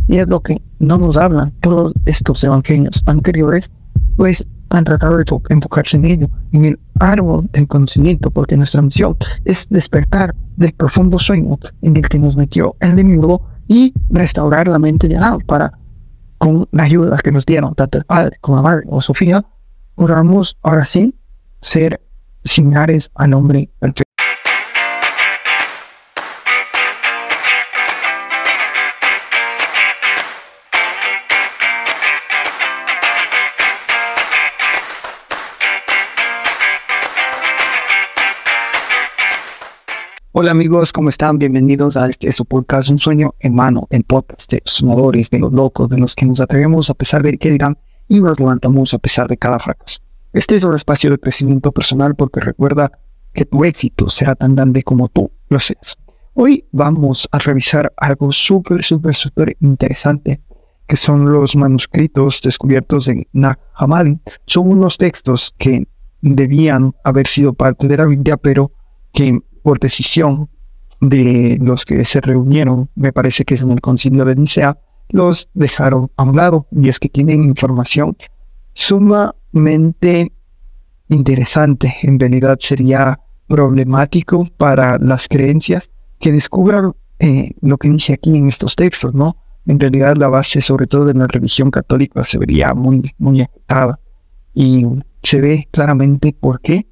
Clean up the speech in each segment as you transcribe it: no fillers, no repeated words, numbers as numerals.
Y es lo que no nos hablan todos estos evangelios anteriores, pues han tratado de enfocarse en ello, en el árbol del conocimiento, porque nuestra misión es despertar del profundo sueño en el que nos metió el enemigo y restaurar la mente de Adán para, con la ayuda que nos dieron tanto el Padre como la Madre o Sofía, podamos ahora sí ser similares al hombre perfecto. Hola amigos, ¿cómo están? Bienvenidos a su podcast Un Sueño en Mano, el podcast de los soñadores, de los locos, de los que nos atrevemos a pesar de que dirán y nos levantamos a pesar de cada fracaso. Este es un espacio de crecimiento personal porque recuerda que tu éxito será tan grande como tú lo seas. Hoy vamos a revisar algo súper interesante, que son los manuscritos descubiertos en Nag Hammadi. Son unos textos que debían haber sido parte de la Biblia, pero que por decisión de los que se reunieron, me parece que es en el Concilio de Nicea, los dejaron a un lado, y es que tienen información sumamente interesante. En realidad sería problemático para las creencias que descubran lo que dice aquí en estos textos, ¿no? En realidad la base, sobre todo de la religión católica, se vería muy afectada, y se ve claramente por qué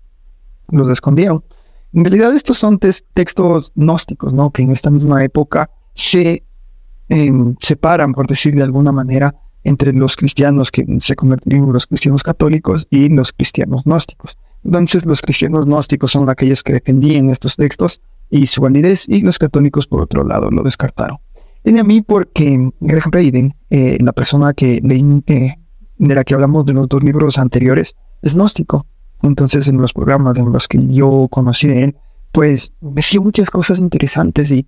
los escondieron. En realidad estos son textos gnósticos, ¿no? Que en esta misma época se separan, por decir de alguna manera, entre los cristianos que se convirtieron en los cristianos católicos y los cristianos gnósticos. Entonces los cristianos gnósticos son aquellos que defendían estos textos y su validez, y los católicos por otro lado lo descartaron. Y a mí porque Greg Braden, la persona que leí, de la que hablamos de los dos libros anteriores, es gnóstico. Entonces en los programas en los que yo conocí de él, pues me decía muchas cosas interesantes y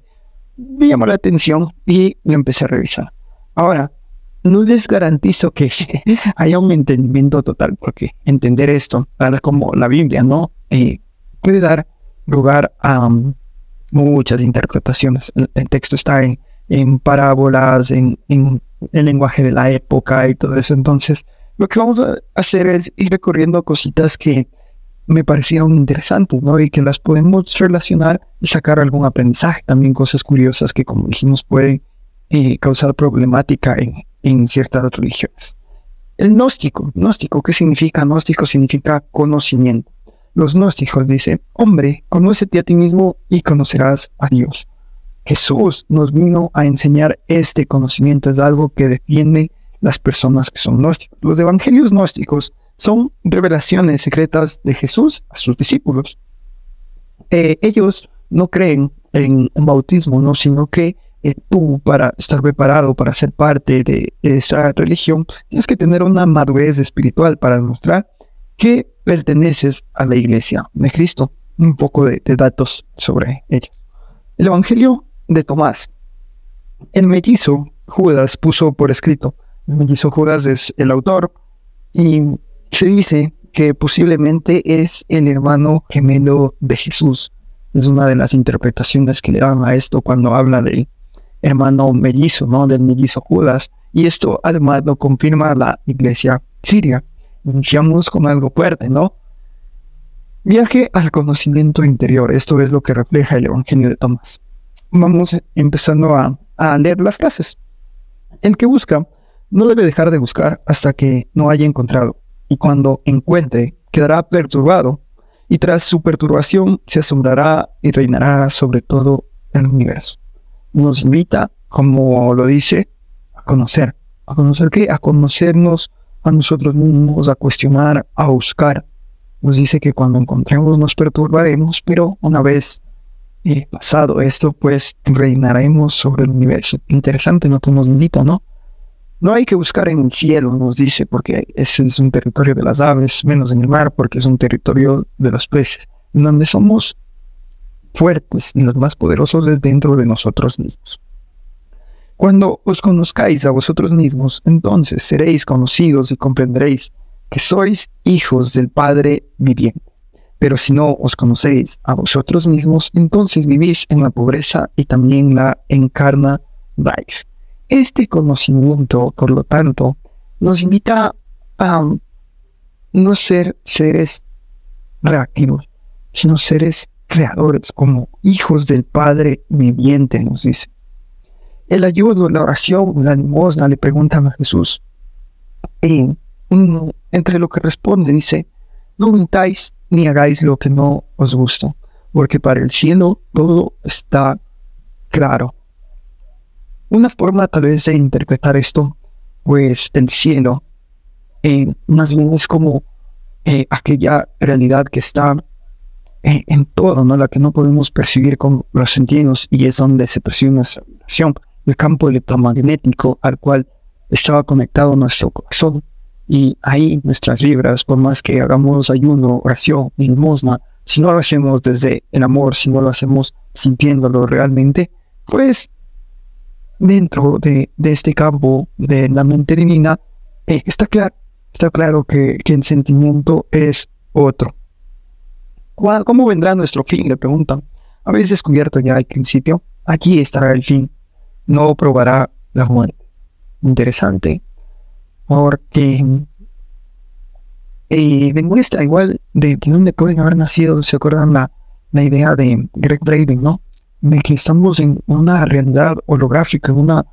me llamó la atención y lo empecé a revisar. Ahora, no les garantizo que haya un entendimiento total, porque entender esto, tal como la Biblia, ¿no? Puede dar lugar a muchas interpretaciones. El texto está en parábolas, en el lenguaje de la época y todo eso. Entonces, lo que vamos a hacer es ir recorriendo cositas que me parecieron interesantes, ¿no? Y que las podemos relacionar y sacar algún aprendizaje. También cosas curiosas que, como dijimos, pueden causar problemática en ciertas religiones. El gnóstico, ¿qué significa? Gnóstico significa conocimiento. Los gnósticos dicen: hombre, conócete a ti mismo y conocerás a Dios. Jesús nos vino a enseñar este conocimiento, es algo que defiende las personas que son gnósticos. Los evangelios gnósticos son revelaciones secretas de Jesús a sus discípulos. Ellos no creen en un bautismo, ¿no? Sino que tú, para estar preparado para ser parte de esta religión, tienes que tener una madurez espiritual para demostrar que perteneces a la iglesia de Cristo. Un poco de datos sobre ellos. El evangelio de Tomás. El mellizo Judas puso por escrito. El mellizo Judas es el autor, y se dice que posiblemente es el hermano gemelo de Jesús. Es una de las interpretaciones que le dan a esto cuando habla del hermano mellizo, ¿no? Del mellizo Judas. Y esto además lo confirma la iglesia siria. Iniciamos con algo fuerte, ¿no? Viaje al conocimiento interior. Esto es lo que refleja el evangelio de Tomás. Vamos empezando a leer las frases. El que busca no debe dejar de buscar hasta que no haya encontrado, y cuando encuentre quedará perturbado, y tras su perturbación se asombrará y reinará sobre todo el universo. Nos invita, como lo dice, a conocer. ¿A conocer qué? A conocernos a nosotros mismos, a cuestionar, a buscar. Nos dice que cuando encontremos nos perturbaremos, pero una vez pasado esto, pues reinaremos sobre el universo. Interesante lo que nos invita, ¿no? No hay que buscar en el cielo, nos dice, porque ese es un territorio de las aves, menos en el mar, porque es un territorio de los peces, donde somos fuertes y los más poderosos es dentro de nosotros mismos. Cuando os conozcáis a vosotros mismos, entonces seréis conocidos y comprenderéis que sois hijos del Padre viviente. Pero si no os conocéis a vosotros mismos, entonces vivís en la pobreza y también la encarnaréis. Este conocimiento, por lo tanto, nos invita a no ser seres reactivos, sino seres creadores, como hijos del Padre viviente, nos dice. El ayuno, la oración, la limosna, le preguntan a Jesús. Y entre lo que responde, dice, no mintáis ni hagáis lo que no os gusta, porque para el cielo todo está claro. Una forma tal vez de interpretar esto, pues el cielo, más bien es como aquella realidad que está en todo, ¿no? La que no podemos percibir con los sentidos, y es donde se percibe nuestra vibración, el campo electromagnético al cual estaba conectado nuestro corazón, y ahí nuestras vibras, por más que hagamos ayuno, oración, limosna, si no lo hacemos desde el amor, si no lo hacemos sintiéndolo realmente, pues dentro de este campo de la mente divina, está claro que el sentimiento es otro. ¿Cómo vendrá nuestro fin?, le preguntan. ¿Habéis descubierto ya el principio? Aquí estará el fin. No probará la muerte. Interesante, porque demuestra igual de dónde pueden haber nacido. ¿Se acuerdan la idea de Greg Braden, no? De que estamos en una realidad holográfica, en una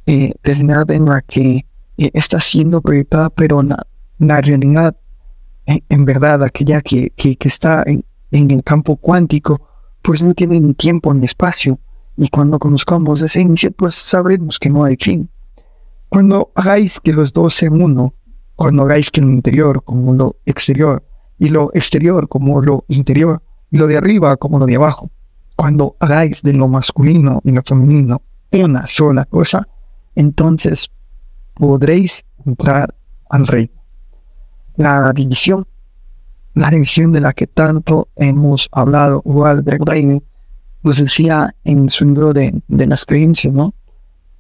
realidad en la que está siendo proyectada, pero la realidad, en verdad, aquella que está en el campo cuántico, pues no tiene ni tiempo ni espacio. Y cuando conozcamos ese inicio, pues sabremos que no hay fin. Cuando hagáis que los dos sean uno, cuando hagáis que lo interior como lo exterior, y lo exterior como lo interior, y lo de arriba como lo de abajo, cuando hagáis de lo masculino y lo femenino una sola cosa, entonces podréis entrar al reino. La división de la que tanto hemos hablado, Walter Braden pues decía en su libro de las creencias, ¿no?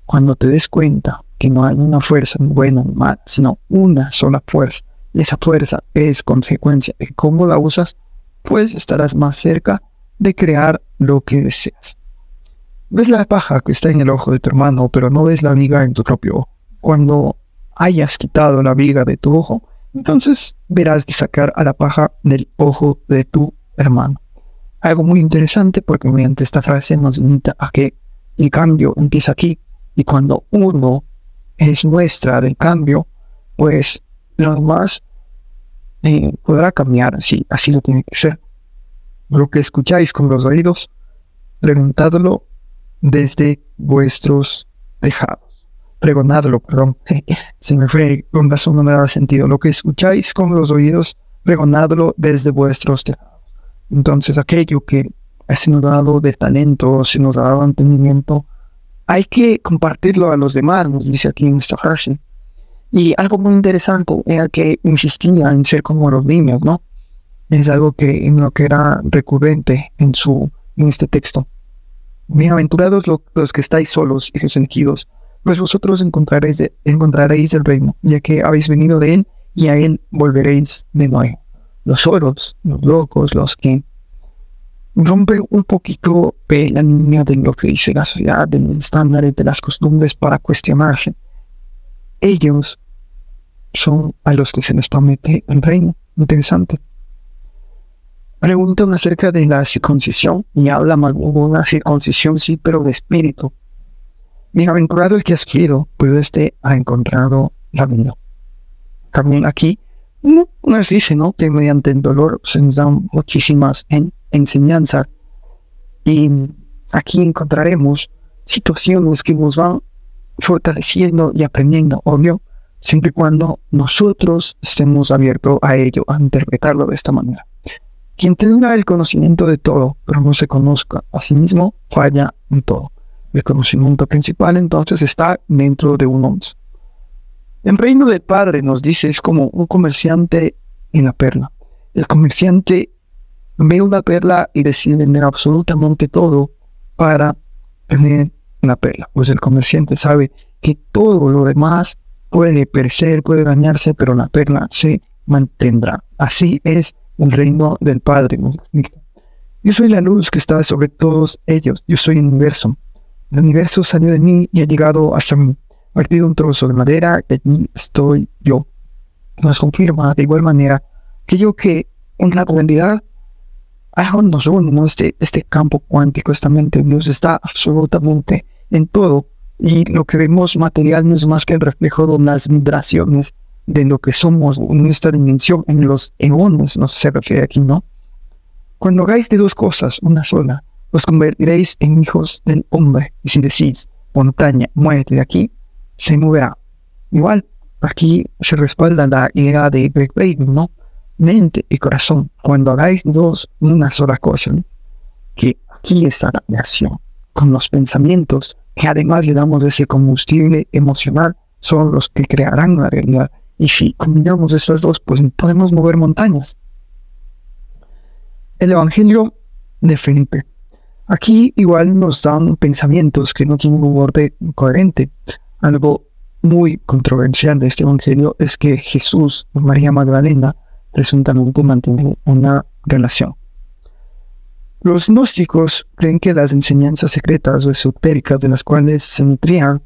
Cuando te des cuenta que no hay una fuerza buena ni mala, sino una sola fuerza, y esa fuerza es consecuencia de cómo la usas, pues estarás más cerca de crear lo que deseas. Ves la paja que está en el ojo de tu hermano, pero no ves la viga en tu propio ojo. Cuando hayas quitado la viga de tu ojo, entonces verás de sacar a la paja del ojo de tu hermano. Algo muy interesante, porque mediante esta frase nos invita a que el cambio empieza aquí, y cuando uno es muestra del cambio, pues lo demás podrá cambiar, si así lo tiene que ser. Lo que escucháis con los oídos, preguntadlo desde vuestros tejados. Pregonadlo, perdón, se me fue, con razón no me daba sentido. Lo que escucháis con los oídos, pregonadlo desde vuestros tejados. Entonces, aquello que se nos ha dado de talento, se nos ha dado entendimiento, hay que compartirlo a los demás, nos dice aquí en esta frase. Y algo muy interesante era que insistía en ser como los niños, ¿no? Es algo que en lo que era recurrente en este texto. Bienaventurados los que estáis solos, hijos elegidos, pues vosotros encontraréis el reino, ya que habéis venido de él, y a él volveréis de nuevo. Los solos, los locos, los que rompen un poquito la línea de lo que dice la sociedad, de los estándares, de las costumbres, para cuestionarse. Ellos son a los que se les promete el reino. Interesante. Preguntan acerca de la circuncisión, y habla de una circuncisión, sí, pero de espíritu. Bienaventurado el que ha escogido, pues este ha encontrado la vida. También aquí nos dice, ¿no?, que mediante el dolor se nos dan muchísimas enseñanzas, y aquí encontraremos situaciones que nos van fortaleciendo y aprendiendo, obvio, siempre y cuando nosotros estemos abiertos a ello, a interpretarlo de esta manera. Quien tenga el conocimiento de todo, pero no se conozca a sí mismo, falla en todo. El conocimiento principal entonces está dentro de uno mismo. El reino del Padre, nos dice, es como un comerciante en la perla. El comerciante ve una perla y decide vender absolutamente todo para tener la perla. Pues el comerciante sabe que todo lo demás puede perecer, puede dañarse, pero la perla se mantendrá. Así es el reino del Padre, nos explica. Yo soy la luz que está sobre todos ellos. Yo soy el universo. El universo salió de mí y ha llegado hasta mí. Ha partido un trozo de madera y allí estoy yo. Nos confirma de igual manera que en la realidad nos unimos este campo cuántico, esta mente. Dios está absolutamente en todo. Y lo que vemos material no es más que el reflejo de las vibraciones de lo que somos en esta dimensión, en los eones, no se refiere aquí, ¿no? Cuando hagáis de dos cosas una sola, os convertiréis en hijos del hombre. Y si decís, montaña, muévete de aquí, se moverá. Igual, aquí se respalda la idea de Greg Braden, ¿no? Mente y corazón. Cuando hagáis dos una sola cosa, ¿no? Que aquí está la creación, con los pensamientos, que además le damos ese combustible emocional, son los que crearán la realidad. Y si combinamos estas dos, pues podemos mover montañas. El Evangelio de Felipe. Aquí igual nos dan pensamientos que no tienen un orden coherente. Algo muy controversial de este Evangelio es que Jesús y María Magdalena presuntamente mantienen una relación. Los gnósticos creen que las enseñanzas secretas o esotéricas de las cuales se nutrían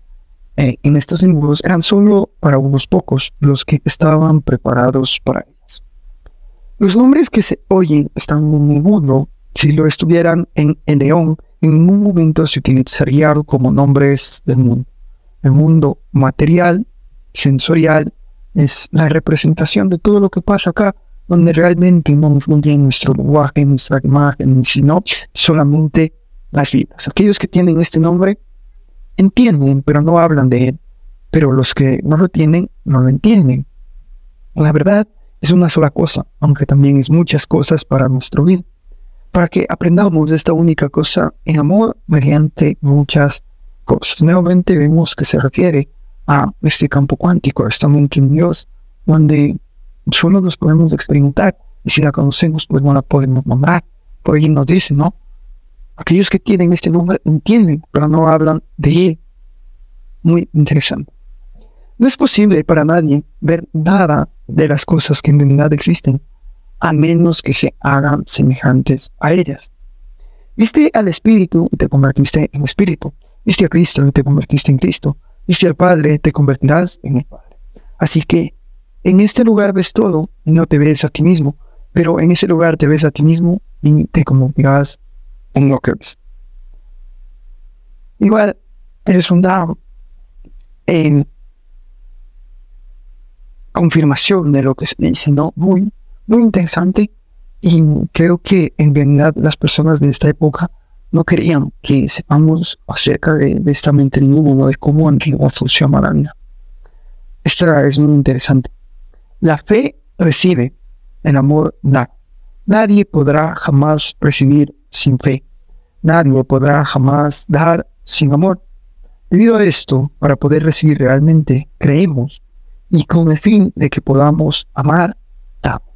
en estos libros eran solo para unos pocos, los que estaban preparados para ellas. Los nombres que se oyen están en el mundo. Si lo estuvieran en el león, en un momento se utilizarían como nombres del mundo. El mundo material, sensorial, es la representación de todo lo que pasa acá, donde realmente no influye en nuestro lenguaje, en nuestra imagen, sino solamente las vidas. Aquellos que tienen este nombre entienden, pero no hablan de él. Pero los que no lo tienen, no lo entienden. La verdad es una sola cosa, aunque también es muchas cosas para nuestro bien. Para que aprendamos esta única cosa en amor mediante muchas cosas. Nuevamente vemos que se refiere a este campo cuántico, a esta mente en Dios, donde solo nos podemos experimentar, y si la conocemos, pues no la podemos nombrar. Por ahí nos dice, ¿no? Aquellos que tienen este nombre entienden, pero no hablan de él. Muy interesante. No es posible para nadie ver nada de las cosas que en realidad existen, a menos que se hagan semejantes a ellas. Viste al Espíritu y te convertiste en Espíritu. Viste a Cristo y te convertiste en Cristo. Viste al Padre, te convertirás en el Padre. Así que en este lugar ves todo y no te ves a ti mismo, pero en ese lugar te ves a ti mismo y te convertirás en lo que ves. Igual es una confirmación de lo que se dice, ¿no? Muy interesante, y creo que en realidad las personas de esta época no querían que sepamos acerca de esta mente del mundo, de cómo en realidad funciona la vida. Esto es muy interesante. La fe recibe, el amor da. Nadie podrá jamás recibir sin fe. Nadie podrá jamás dar sin amor. Debido a esto, para poder recibir realmente, creemos, y con el fin de que podamos amar, damos.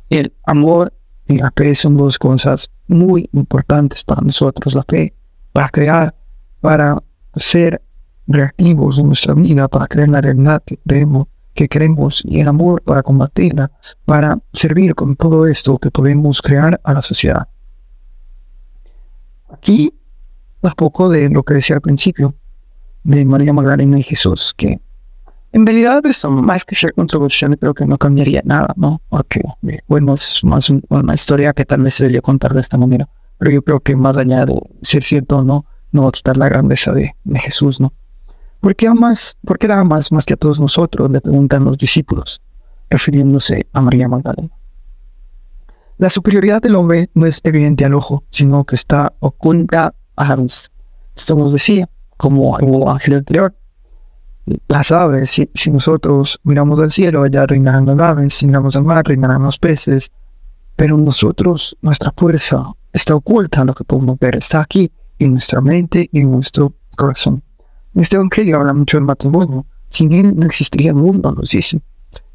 El amor y la fe son dos cosas muy importantes para nosotros. La fe para crear, para ser reactivos en nuestra vida, para crear la realidad que queremos, y el amor para combatirla, para servir con todo esto que podemos crear a la sociedad. Aquí un poco de lo que decía al principio de María Magdalena y Jesús, que en realidad eso, más que ser controversial, creo que no cambiaría nada, ¿no? Porque, bueno, es más una historia que tal vez se debería contar de esta manera, pero yo creo que más allá de ser cierto o no, no va a quitar la grandeza de Jesús, ¿no? ¿Por qué la amas más que a todos nosotros?, le preguntan los discípulos, refiriéndose a María Magdalena. La superioridad del hombre no es evidente al ojo, sino que está oculta a la vista. Esto nos decía, como el ángel anterior, las aves, si nosotros miramos al cielo, allá reinarán las aves, si miramos al mar, reinarán los peces, pero nosotros, nuestra fuerza está oculta, lo que podemos ver está aquí, en nuestra mente y en nuestro corazón. Este evangelio habla mucho del matrimonio. Sin él no existiría el mundo, nos dice.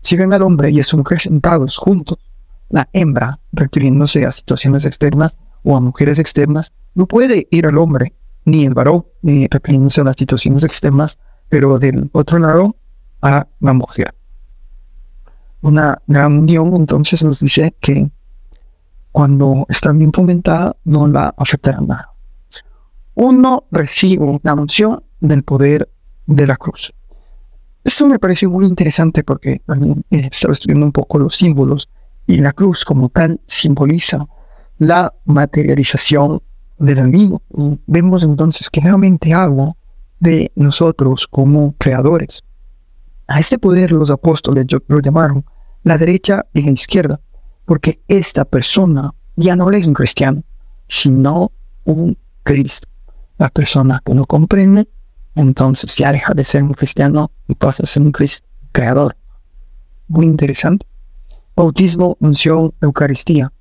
Si ven al hombre y a su mujer sentados juntos, la hembra, refiriéndose a situaciones externas o a mujeres externas, no puede ir al hombre, ni el varón, ni refiriéndose a las situaciones externas, pero del otro lado a la mujer. Una gran unión entonces nos dice que cuando está bien fomentada no la afectará nada. uno recibe la unción del poder de la cruz. Esto me pareció muy interesante porque también estaba estudiando un poco los símbolos y la cruz como tal simboliza la materialización del enemigo. Y vemos entonces que realmente habla de nosotros como creadores. A este poder los apóstoles lo llamaron la derecha y la izquierda, porque esta persona ya no es un cristiano, sino un Cristo. La persona que no comprende, entonces ya deja de ser un cristiano y pasa a ser un Cristo creador. Muy interesante. Bautismo, unción, Eucaristía.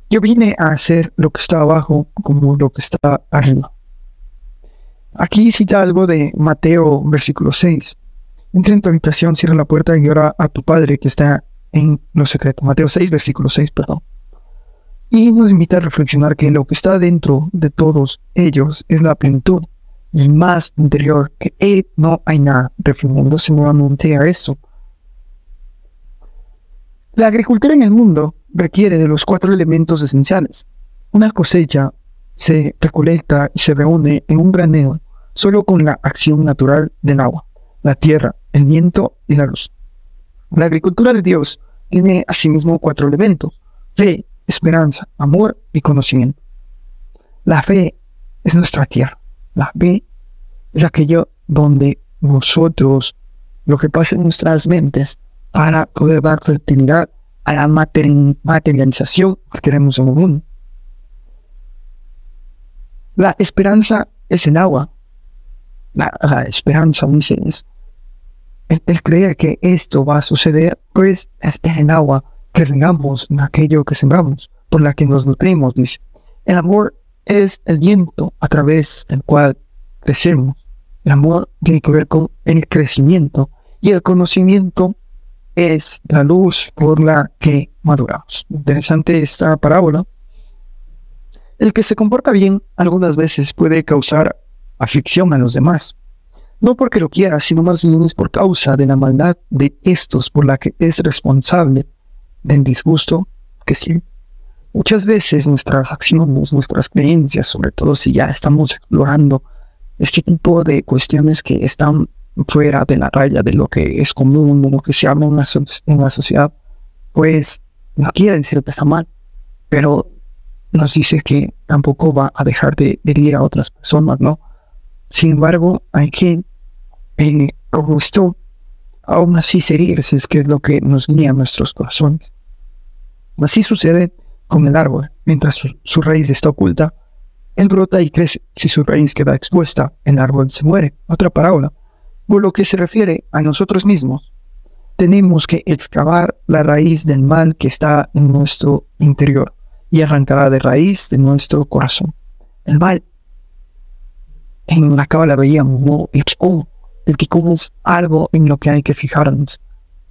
Yo vine a hacer lo que está abajo como lo que está arriba. Aquí cita algo de Mateo, versículo 6. Entra en tu habitación, cierra la puerta y ora a tu Padre que está en lo secreto. Mateo 6, versículo 6, perdón. Y nos invita a reflexionar que lo que está dentro de todos ellos es la plenitud, el más interior, que Él no hay nada, refiriéndose nuevamente a eso. La agricultura en el mundo requiere de los 4 elementos esenciales. Una cosecha se recolecta y se reúne en un granero solo con la acción natural del agua, la tierra, el viento y la luz. La agricultura de Dios tiene asimismo 4 elementos: fe, esperanza, amor y conocimiento. La fe es nuestra tierra. La fe es aquello donde nosotros, lo que pasa en nuestras mentes, para poder dar fertilidad a la materialización que queremos en el mundo. La esperanza es el agua. La esperanza es el creer que esto va a suceder, pues es el agua que regamos en aquello que sembramos, por la que nos nutrimos, dice. El amor es el viento a través del cual crecemos. El amor tiene que ver con el crecimiento y el conocimiento es la luz por la que maduramos. Interesante esta parábola. El que se comporta bien algunas veces puede causar aflicción a los demás. No porque lo quiera, sino más bien es por causa de la maldad de estos por la que es responsable del disgusto que siente. Muchas veces nuestras acciones, nuestras creencias, sobre todo si ya estamos explorando este tipo de cuestiones que están fuera de la raya de lo que es común, de lo que se habla en la sociedad, pues no quiere decir que está mal, pero nos dice que tampoco va a dejar de herir a otras personas, ¿no? Sin embargo, hay que, como esto, aún así seguirse, es que es lo que nos guía a nuestros corazones. Así sucede con el árbol. Mientras su raíz está oculta, él brota y crece. Si su raíz queda expuesta, el árbol se muere. Otra parábola. Por lo que se refiere a nosotros mismos, tenemos que excavar la raíz del mal que está en nuestro interior y arrancarla de raíz de nuestro corazón. El mal, en la cábala veíamos, ¿no? El que es algo en lo que hay que fijarnos.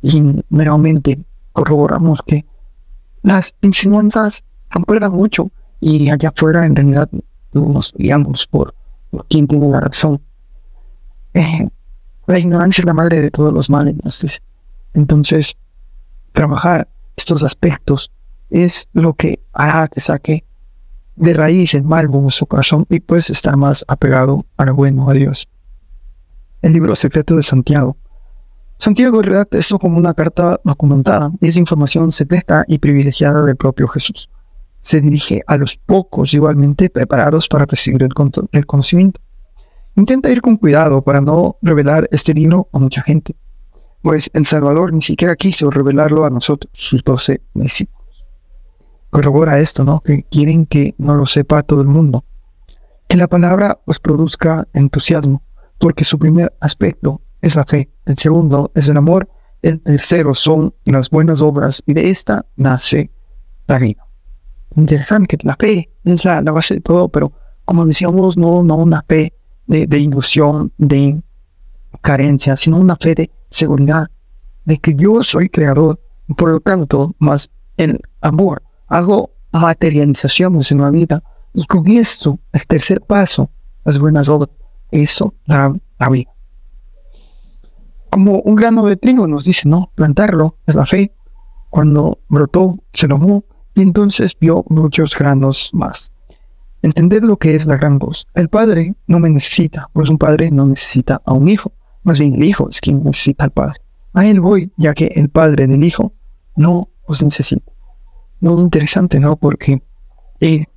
Y nuevamente corroboramos que las enseñanzas recuerdan mucho y allá afuera en realidad nos guiamos por quien tiene la razón. La ignorancia es la madre de todos los males. Entonces, trabajar estos aspectos es lo que hará que saque de raíz el mal en su corazón y pues estar más apegado a lo bueno, a Dios. El libro secreto de Santiago. Santiago redacta esto como una carta documentada. Es información secreta y privilegiada del propio Jesús. Se dirige a los pocos igualmente preparados para recibir el conocimiento. Intenta ir con cuidado para no revelar este libro a mucha gente, pues el Salvador ni siquiera quiso revelarlo a nosotros, sus 12 discípulos. Corrobora esto, ¿no? Que quieren que no lo sepa todo el mundo. Que la palabra pues produzca entusiasmo, porque su primer aspecto es la fe, el segundo es el amor, el tercero son las buenas obras y de esta nace la vida. Interesante que la fe es la base de todo, pero como decíamos, no una fe de ilusión, de carencia, sino una fe de seguridad, de que yo soy creador, y por lo tanto, más el amor, hago materializaciones en la vida, y con esto, el tercer paso, las buenas obras, eso da la vida. Como un grano de trigo nos dice, no, plantarlo es la fe. Cuando brotó, se lomó, y entonces vio muchos granos más. Entended lo que es la gran voz. El Padre no me necesita, pues un padre no necesita a un hijo. Más bien el Hijo es quien necesita al Padre. A Él voy, ya que el Padre del Hijo no os necesita. Muy interesante, ¿no? Porque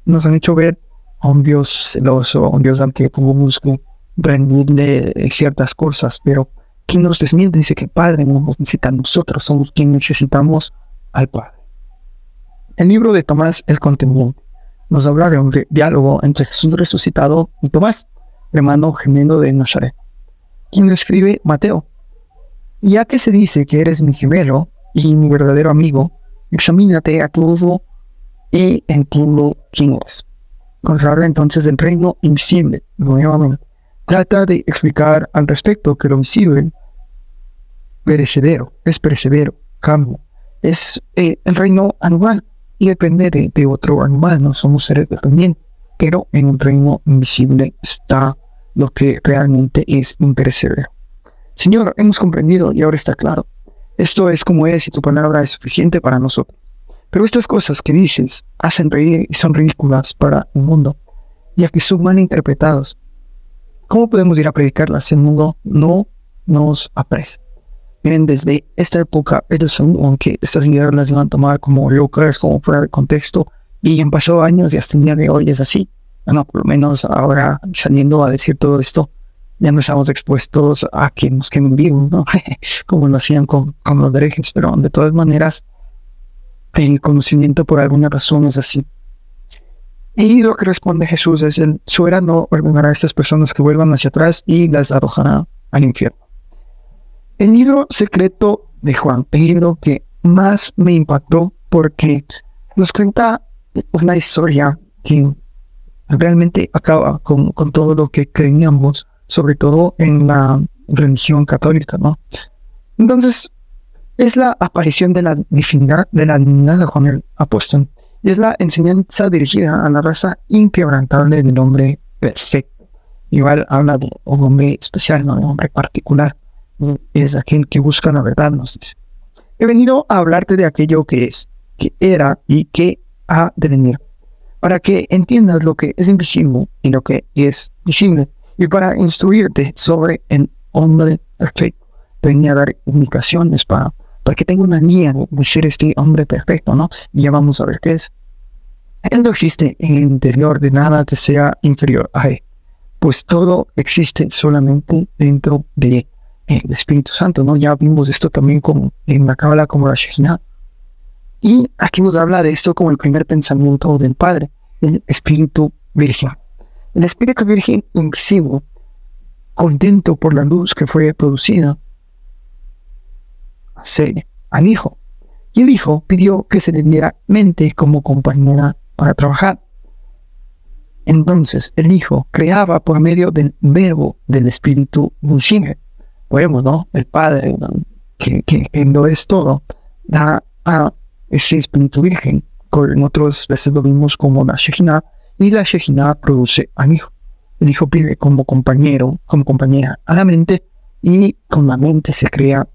nos han hecho ver a un Dios celoso, a un Dios al que tuvimos que rendirle ciertas cosas, pero quien nos desmiente dice que el Padre no nos necesita, nosotros somos quienes necesitamos al Padre. El libro de Tomás el Contendiente nos habla de un diálogo entre Jesús resucitado y Tomás, hermano gemelo de Nazaret, quien lo escribe Mateo. Ya que se dice que eres mi gemelo y mi verdadero amigo, examínate a ti mismo y entiende quién eres. Nos habla entonces del reino invisible, nuevamente. Trata de explicar al respecto que lo visible es perecedero, cambio. Es el reino animal y depende de otro animal, no somos seres dependientes, pero en el reino invisible está lo que realmente es imperecedero. Señor, hemos comprendido y ahora está claro. Esto es como es y tu palabra es suficiente para nosotros. Pero estas cosas que dices hacen reír y son ridículas para el mundo, ya que son mal interpretados. ¿Cómo podemos ir a predicarlas si el mundo no nos aprecia? Miren, desde esta época, aunque estas ideas las van a tomar como locas, como fuera de contexto, y han pasado años y hasta el día de hoy es así. Bueno, por lo menos ahora saliendo a decir todo esto, ya no estamos expuestos a que nos quemen vivos, ¿no? Como lo hacían con los herejes, pero de todas maneras, el conocimiento por alguna razón es así. Y lo que responde Jesús es: el soberano ordenará a estas personas que vuelvan hacia atrás y las arrojará al infierno. El libro secreto de Juan, el libro que más me impactó porque nos cuenta una historia que realmente acaba con todo lo que creíamos, sobre todo en la religión católica, ¿no? Entonces, es la aparición de la divinidad de Juan el Apóstol. Y es la enseñanza dirigida a la raza inquebrantable del hombre perfecto. Igual habla de un hombre especial, no de un hombre particular. Es aquel que busca la verdad, nos dice. He venido a hablarte de aquello que es, que era y que ha de venir, para que entiendas lo que es invisible y lo que es visible, y para instruirte sobre el hombre perfecto. Venía a dar indicaciones para que tenga una guía de ser este hombre perfecto, ¿no? Y ya vamos a ver qué es. Él no existe en el interior de nada que sea inferior a él, pues todo existe solamente dentro de el Espíritu Santo, ¿no? Ya vimos esto también en la Cábala como la Shejina. Y aquí nos habla de esto como el primer pensamiento del Padre, el Espíritu Virgen. El Espíritu Virgen invisible, contento por la luz que fue producida, al Hijo. Y el Hijo pidió que se le diera mente como compañera para trabajar. Entonces el Hijo creaba por medio del verbo del Espíritu Virgen. Podemos, ¿no? El Padre, que lo es todo, da a ese Espíritu Virgen. En otras veces lo vimos como la Shejina, y la Shejina produce al Hijo. El Hijo pide como compañero, como compañera a la mente, y con la mente se crea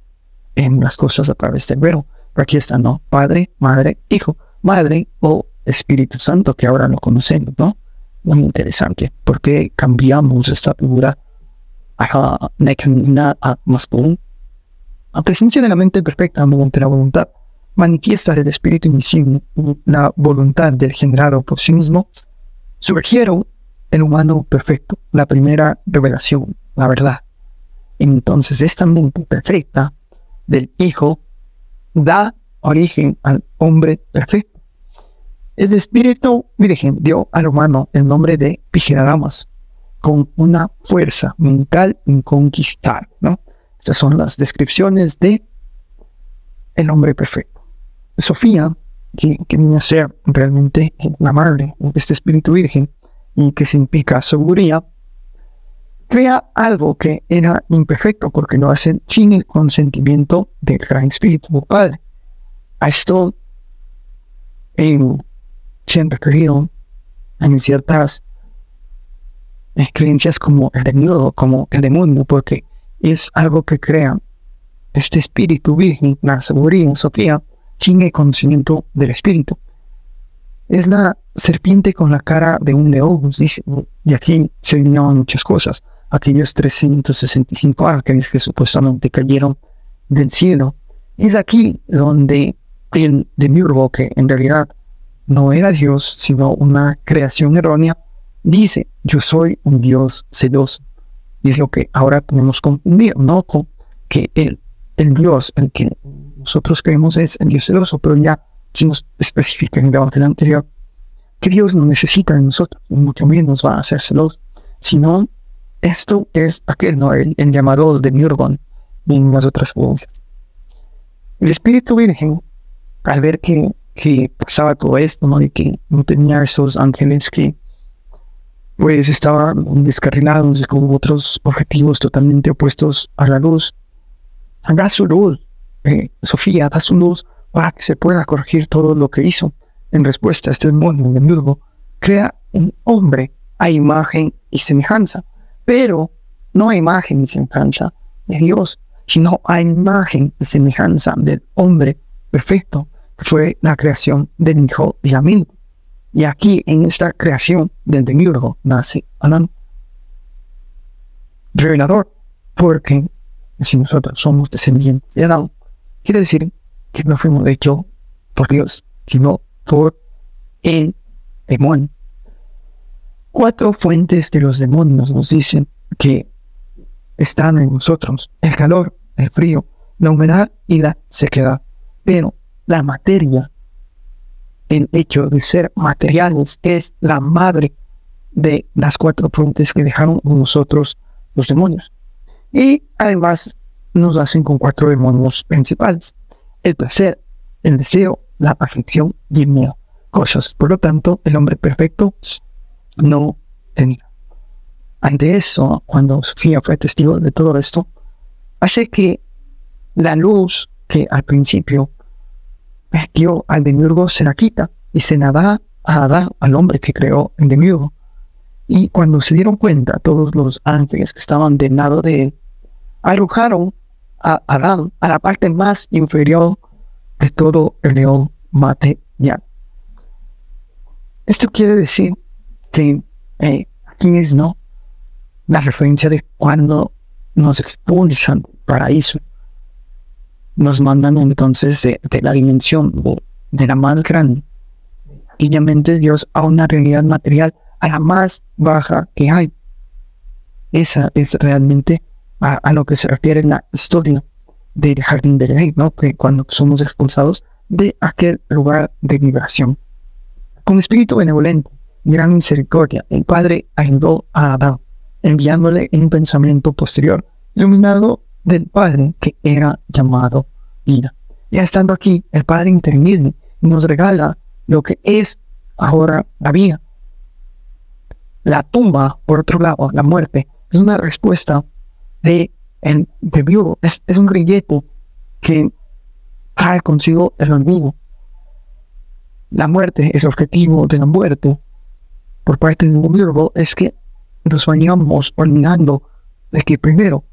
en las cosas a través del verbo. Pero aquí está, ¿no? Padre, Madre, Hijo, Madre o Espíritu Santo, que ahora lo conocemos, ¿no? Muy interesante, porque cambiamos esta figura a masculino. La presencia de la mente perfecta mediante la voluntad manifiesta el espíritu invisible, la voluntad del generado por sí mismo, surgieron el humano perfecto, la primera revelación, la verdad. Entonces esta mente perfecta del Hijo da origen al hombre perfecto. El Espíritu Virgen dio al humano el nombre de Vigiladamas, con una fuerza mental inconquistable, ¿no? Estas son las descripciones de el hombre perfecto. Sofía, que viene a ser realmente la madre de este Espíritu Virgen, y que significa sabiduría, crea algo que era imperfecto porque lo hacen sin el consentimiento del Gran Espíritu Padre. A esto se han referido en ciertas creencias como el demonio, porque es algo que crea este Espíritu Virgen, la sabiduría, Sofía, sin el conocimiento del Espíritu. Es la serpiente con la cara de un león, nos dice, y aquí se alineaban muchas cosas. Aquellos 365 ángeles que supuestamente cayeron del cielo. Es aquí donde el demiurgo, que en realidad no era Dios, sino una creación errónea, dice, yo soy un Dios celoso. Y es lo que ahora podemos confundir, ¿no? Con que el Dios, el que nosotros creemos es el Dios celoso, pero ya se nos especifica en el evangelio anterior que Dios no necesita de nosotros, mucho menos va a ser celoso, sino esto es aquel, ¿no? El llamado demiurgo en las otras creencias. El Espíritu Virgen, al ver que pasaba todo esto, ¿no? Y que no tenía esos ángeles que pues estaban descarrilados y con otros objetivos totalmente opuestos a la luz, da su luz, Sofía da su luz para que se pueda corregir todo lo que hizo. En respuesta a este demonio demiurgo, crea un hombre a imagen y semejanza, pero no a imagen y semejanza de Dios, sino a imagen y semejanza del hombre perfecto, que fue la creación del Hijo de Amén. Y aquí, en esta creación del demiurgo, nace Adán. Revelador, porque si nosotros somos descendientes de Adán, quiere decir que no fuimos hechos por Dios, sino por el demonio. 4 fuentes de los demonios nos dicen que están en nosotros: el calor, el frío, la humedad y la sequedad. Pero la materia, el hecho de ser materiales, es la madre de las 4 fuentes que dejaron en nosotros los demonios. Y además nos hacen con 4 demonios principales: el placer, el deseo, la aflicción y el miedo. Cosas, por lo tanto, el hombre perfecto no tenía. Ante eso, cuando Sofía fue testigo de todo esto, hace que la luz que al principio dio al demiurgo se la quita y se la da a Adán, al hombre que creó el demiurgo. Y cuando se dieron cuenta todos los ángeles que estaban del lado de él, arrojaron a Adán a la parte más inferior de todo el león material. Esto quiere decir que aquí es, ¿no?, la referencia de cuando nos expulsan del paraíso. Nos mandan entonces de la dimensión de la más grande, aquella mente de Dios, a una realidad material, a la más baja que hay. Esa es realmente a lo que se refiere la historia del jardín del Edén, ¿no?, que cuando somos expulsados de aquel lugar de vibración. Con espíritu benevolente, gran misericordia, el Padre ayudó a Adán, enviándole un pensamiento posterior, iluminado del Padre, que era llamado vida. Ya estando aquí, el Padre interviene y nos regala lo que es ahora la vida. La tumba, por otro lado, la muerte, es una respuesta de viudo. Es un grillete que trae consigo el olvido. La muerte, el objetivo de la muerte por parte del demiurgo es que nos vayamos olvidando de que primero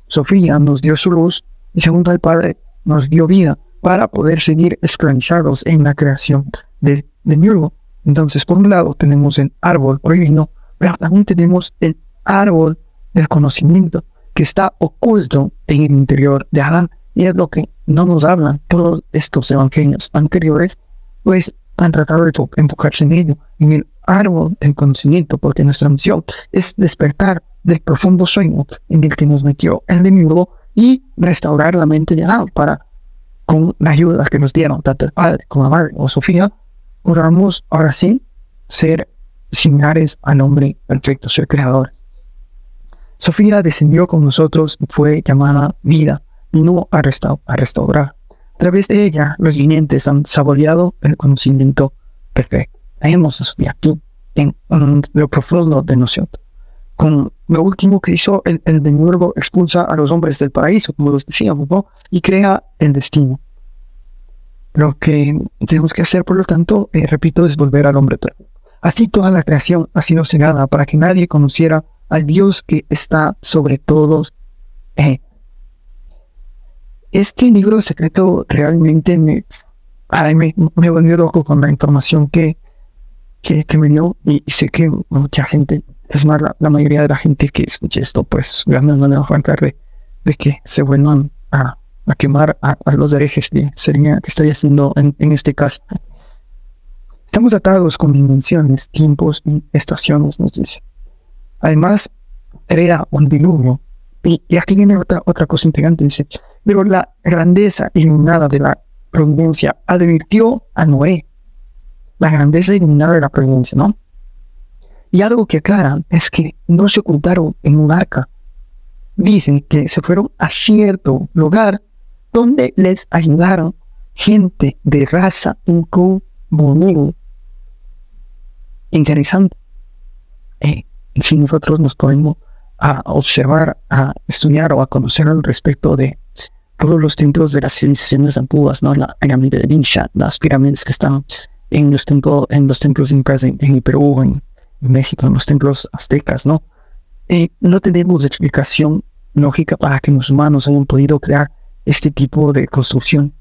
Sofía nos dio su luz y segundo el Padre nos dio vida para poder seguir esclavizados en la creación del demiurgo. Entonces, por un lado tenemos el árbol prohibido, pero también tenemos el árbol del conocimiento que está oculto en el interior de Adán, y es lo que no nos hablan todos estos evangelios anteriores, pues han tratado de enfocarse en ello, en el árbol del conocimiento, porque nuestra misión es despertar del profundo sueño en el que nos metió el demiurgo y restaurar la mente de Adán para, con la ayuda que nos dieron tanto el Padre como la Madre o Sofía, podamos ahora sí ser similares al hombre perfecto, ser creadores. Sofía descendió con nosotros y fue llamada vida, y no a restaurar. A través de ella, los vivientes han saboreado el conocimiento perfecto. Vemos a Sofía aquí, en lo profundo de nosotros. Con lo último que hizo el demiurgo, expulsa a los hombres del paraíso, como los decíamos, ¿no?, y crea el destino. Lo que tenemos que hacer, por lo tanto, repito, es volver al hombre perfecto. Así toda la creación ha sido cegada para que nadie conociera al Dios que está sobre todos. Este libro secreto realmente me volvió loco con la información que que me dio, y sé que mucha gente, es más, la mayoría de la gente que escuche esto, pues ganas van a arrancar de que se vuelvan a quemar a los herejes que estaría haciendo en este caso. Estamos atados con dimensiones, tiempos y estaciones, nos dice. Además, crea un diluvio. Y aquí viene otra cosa integrante, dice, pero la grandeza iluminada de la providencia advirtió a Noé. La grandeza iluminada de la providencia, ¿no? Y algo que aclaran es que no se ocultaron en un arca. Dicen que se fueron a cierto lugar donde les ayudaron gente de raza incomún. Interesante. Si nosotros nos podemos a observar, a estudiar o a conocer al respecto de todos los templos de las civilizaciones antiguas, ¿no? La pirámide de Giza, las pirámides que están en los templos incas en el Perú, en México, en los templos aztecas, ¿no? No tenemos explicación lógica para que los humanos hayan podido crear este tipo de construcción.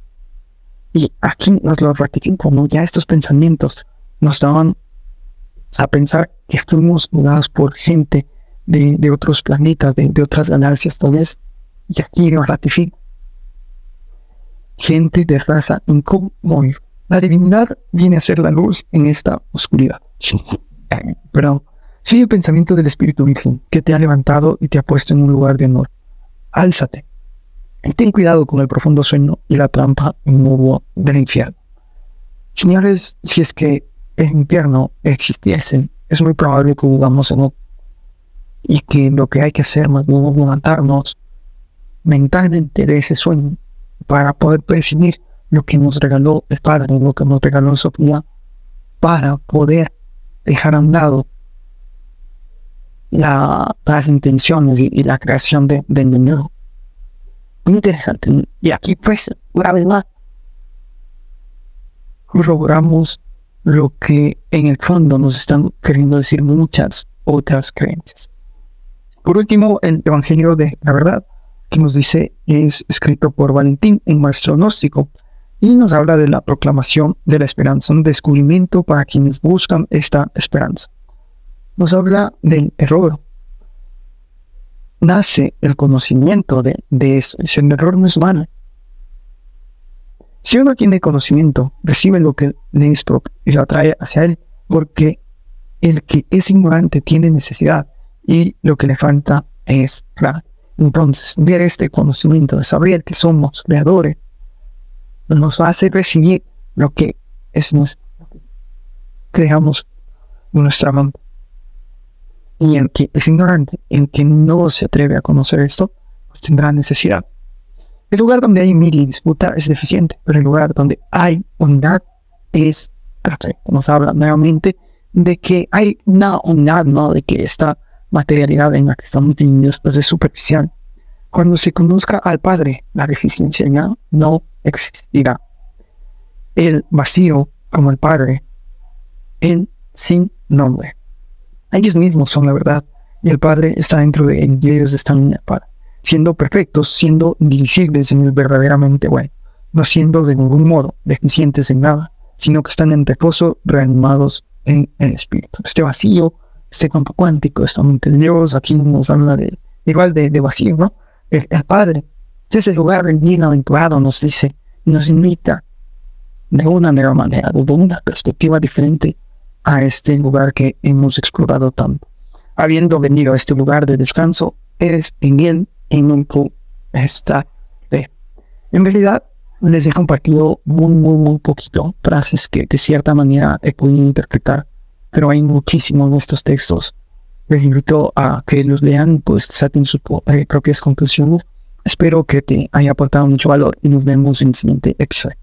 Y aquí nos lo ratifican, como ya estos pensamientos nos daban a pensar que fuimos mudados por gente de otros planetas, de otras galaxias, tal vez, y aquí nos ratifica. Gente de raza incomún. La divinidad viene a ser la luz en esta oscuridad. Pero sigue el pensamiento del Espíritu Virgen, que te ha levantado y te ha puesto en un lugar de honor. Álzate y ten cuidado con el profundo sueño y la trampa inmundo del infierno. Señores, si es que el infierno existiese, es muy probable que vivamos en él, y que lo que hay que hacer es levantarnos mentalmente de ese sueño para poder percibir lo que nos regaló el Padre, lo que nos regaló Sofía, para poder dejar a un lado las intenciones y la creación del enemigo. Muy interesante. Y aquí pues, una vez más, corroboramos lo que en el fondo nos están queriendo decir muchas otras creencias. Por último, el Evangelio de la Verdad, que nos dice, es escrito por Valentín, un maestro gnóstico, y nos habla de la proclamación de la esperanza, un descubrimiento para quienes buscan esta esperanza. Nos habla del error. Nace el conocimiento de eso. Si el error no es malo. Si uno tiene conocimiento, recibe lo que le es propio y lo atrae hacia él, porque el que es ignorante tiene necesidad y lo que le falta es claro. Entonces, ver este conocimiento de saber que somos creadores nos hace recibir lo que es nuestro, creamos nuestra mente. Y el que es ignorante, el que no se atreve a conocer esto, pues tendrá necesidad. El lugar donde hay mil y disputa es deficiente, pero el lugar donde hay unidad es perfecto. Nos habla nuevamente de que hay una unidad, ¿no? De que esta materialidad en la que estamos divididos pues es superficial. Cuando se conozca al Padre, la deficiencia ya no existirá. El vacío, como el Padre, el sin nombre. Ellos mismos son la verdad, y el Padre está dentro de ellos, y ellos están en el Padre, siendo perfectos, siendo indivisibles en el verdaderamente bueno, no siendo de ningún modo deficientes en nada, sino que están en reposo, reanimados en el Espíritu. Este vacío, este campo cuántico, esta mente de Dios, aquí nos habla igual de vacío, ¿no? El Padre, ese lugar bien aventurado, nos dice, nos invita de una nueva manera, de una perspectiva diferente a este lugar que hemos explorado tanto. Habiendo venido a este lugar de descanso, eres en él en un está de. En realidad, les he compartido muy poquito frases que de cierta manera he podido interpretar, pero hay muchísimo en estos textos. Les invito a que los lean, pues saquen sus propias conclusiones. Espero que te haya aportado mucho valor y nos vemos en el siguiente episodio.